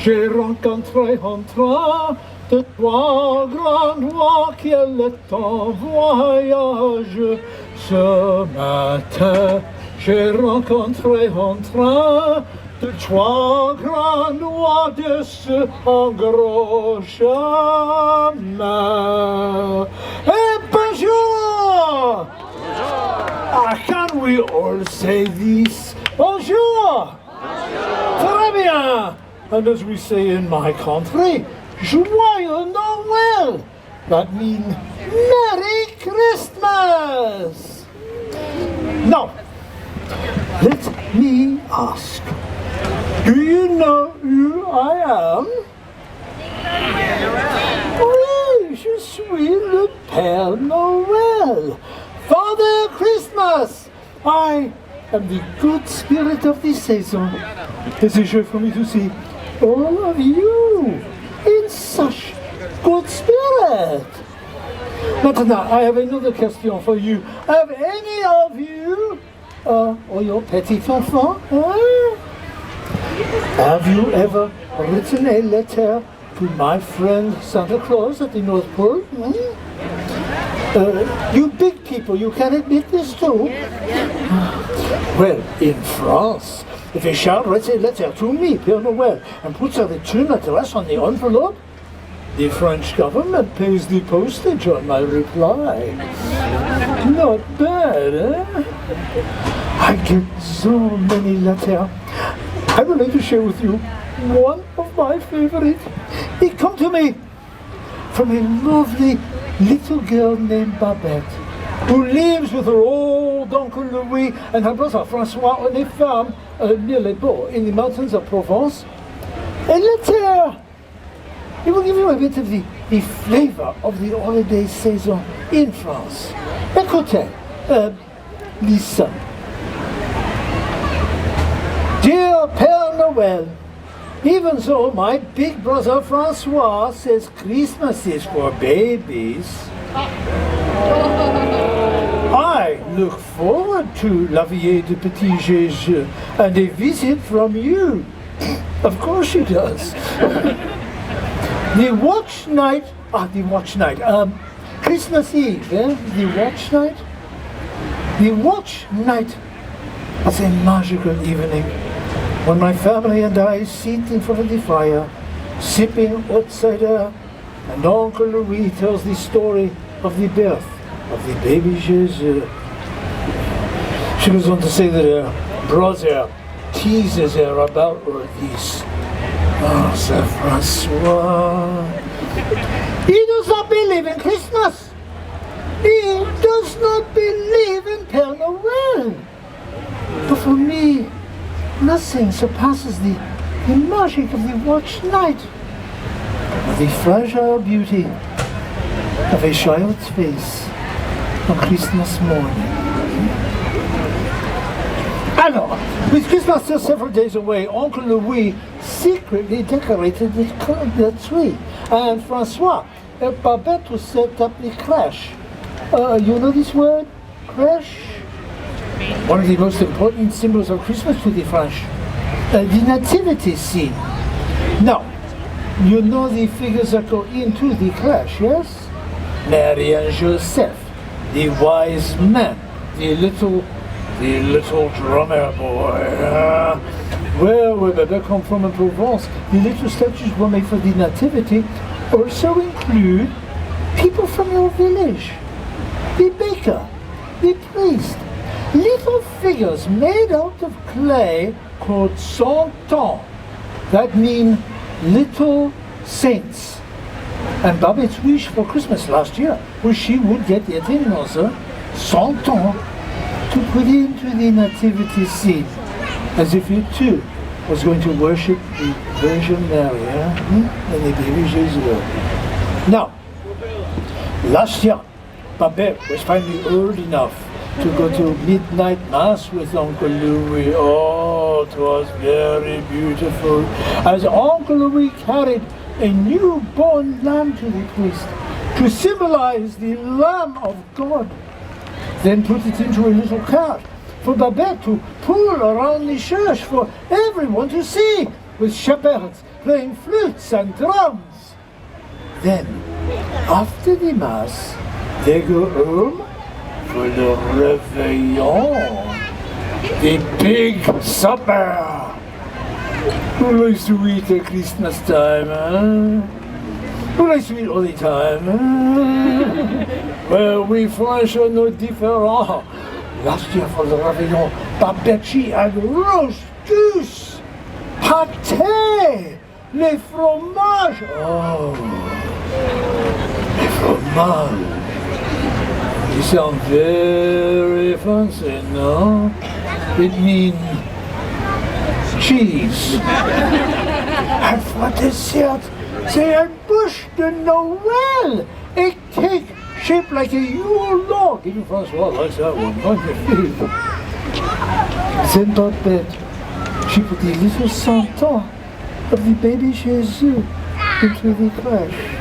J'ai rencontré en train de trois grands rois qui allaient en voyage. Ce matin, j'ai rencontré en train de trois grands rois de ce en gros chemin. Et bonjour! Can we all say this? Bonjour! Très bien! And as we say in my country, Joyeux Noël! That means Merry Christmas! Now, let me ask, do you know who I am? Oui, je suis le Père Noël, Father Christmas. I am the good spirit of this season. It's a joy for me to see all of you in such good spirit. Maintenant, I have another question for you. Have any of you, or your petit enfant, have you ever written a letter to my friend Santa Claus at the North Pole? You big people, you can admit this too. Well, in France, if a child writes a letter to me, Père Noël, and puts a return address on the envelope, the French government pays the postage on my reply. Not bad, eh? I get so many letters. I would like to share with you one of my favorites. It come to me from a lovely little girl named Babette, who lives with her old Uncle Louis and her brother François on a farm near Les Baux in the mountains of Provence. A letter! It will give you a bit of the flavor of the holiday season in France. Écoutez, listen. Dear Père Noël, even though my big brother François says Christmas is for babies, I look forward to La Vie de Petit Jésus and a visit from you. Of course she does. The watch night, Christmas Eve, the watch night was a magical evening when my family and I sit in front of the fire, sipping hot cider, and Uncle Louis tells the story of the birth of the baby Jesus. She goes on to say that her brother teases her about all this. Oh, Sir Francois. He does not believe in Christmas. He does not believe in Père Noël. But for me, nothing surpasses the magic of the watch night, the fragile beauty of a child's face on Christmas morning. Alors, with Christmas still several days away, Uncle Louis secretly decorated the tree, and François and Babette to set up the crèche. You know this word? Crèche? One of the most important symbols of Christmas to the French. The nativity scene. Now, you know the figures that go into the crèche, yes? Mary and Joseph, the wise man, the little drummer boy. Where they come from in Provence, the little statues were made for the nativity also include people from your village, the baker, the priest, little figures made out of clay called santons, that mean little saints. And Babette's wish for Christmas last year was she would get yet another santon to put into the nativity scene, as if it too was going to worship the Virgin Mary and the baby Jesus. Now, last year, Babette was finally old enough to go to midnight mass with Uncle Louis. Oh, it was very beautiful. As Uncle Louis carried a newborn lamb to the priest to symbolize the Lamb of God, then put it into a little cart for Babette to pull around the church for everyone to see. with shepherds playing flutes and drums. Then, after the Mass, they go home for the Réveillon, the big supper. Who likes to eat at Christmas time, huh? Who likes to eat all the time, huh? Well, we French are no different. Last year for the Réveillon, Babette, she had roast goose, pâté, les fromages. Oh, les fromages. You sound very fancy, no? It means cheese. And for dessert, they had bûche de Noël, a cake shaped like a Yule log. Even Francois likes that one, magnifique. Then Babette, she put the little Santa of the baby Jesus into the crèche.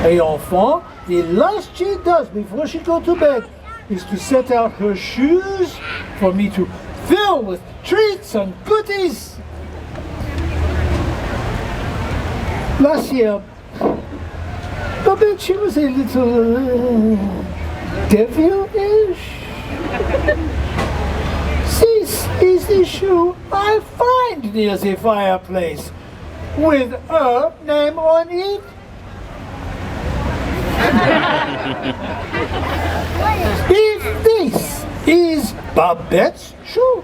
Et enfant, the last she does before she goes to bed is to set out her shoes for me to fill with treats and goodies. Last year, Babette, she was a little devilish. This is the shoe I find near the fireplace with her name on it. If this is Babette's shoe,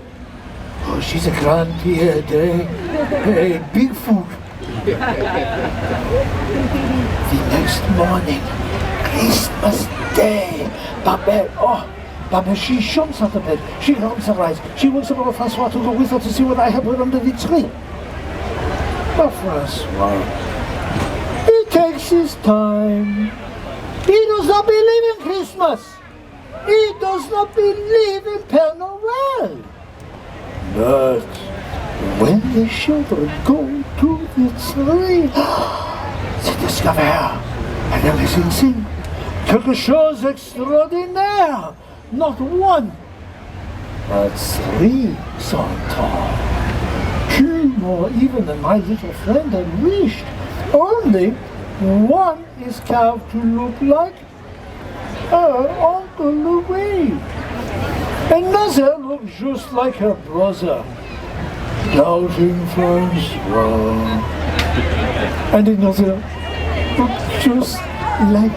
oh, she's a grand Pierre, a big fool. The next morning, Christmas Day, Babette, she jumps out of bed, she rubs her eyes, she wakes up little Francois to go with her to see what I have put under the tree. But Francois, he takes his time. He does not believe in Christmas. He does not believe in Père Noël. But when the children go to the tree, they discover un amazing quelque chose d'extraordinaire. Not one, but 3 Santas. 2 more even than my little friend had wished. Only one is carved to look like her Uncle Louis. Another looks just like her brother, doubting Francois. And another looks just like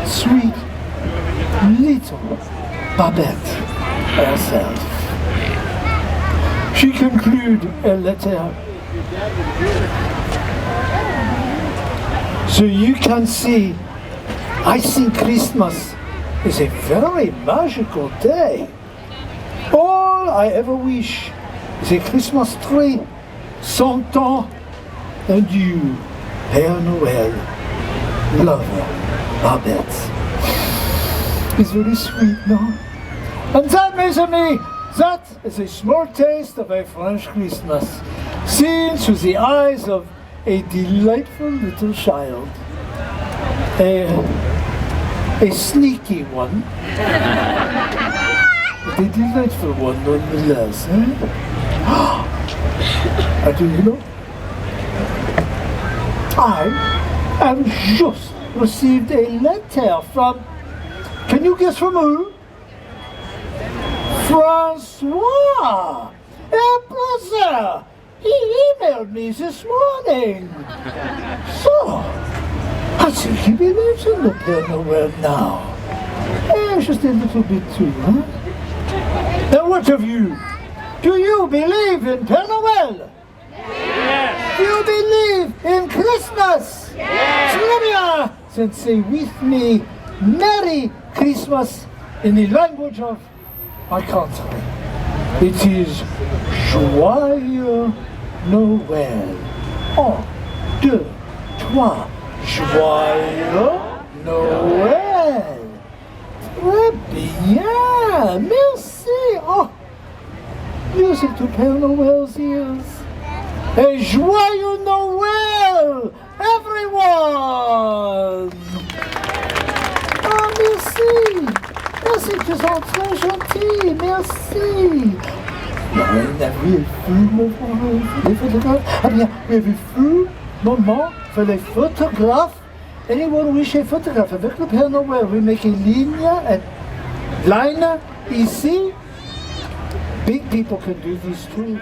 sweet little Babette herself. She concludes a letter. So you can see, I think Christmas is a very magical day. All I ever wish is a Christmas tree, Santa, and you, Père Noël, lover, Babette. It's very sweet, no? And that, mes amis, that is a small taste of a French Christmas, seen through the eyes of a delightful little child. A sneaky one, but a delightful one nonetheless. And do you know, I have just received a letter from, can you guess from who? Francois! Hey, brother! He emailed me this morning. So, I think he believes in the Père Noël now. Just a little bit too, huh? Now what of you? Do you believe in Père Noël? Yes! Do you believe in Christmas? Yes! Très bien! Then say with me, Merry Christmas in the language of my country. It is Joyeux Noël. 1, 2, 3. Joyeux Noël. Très bien. Merci. Oh, music to Père Noël's ears. A Joyeux Noël, everyone. Oh, merci. Merci, tu es très gentil. Merci. on a vu le feu moment, les photographes. Ah bien, il y a vu feu moment pour les photographes. Anyone wish a photographe avec le Père Noël? We make a line ici. Big people can do this too.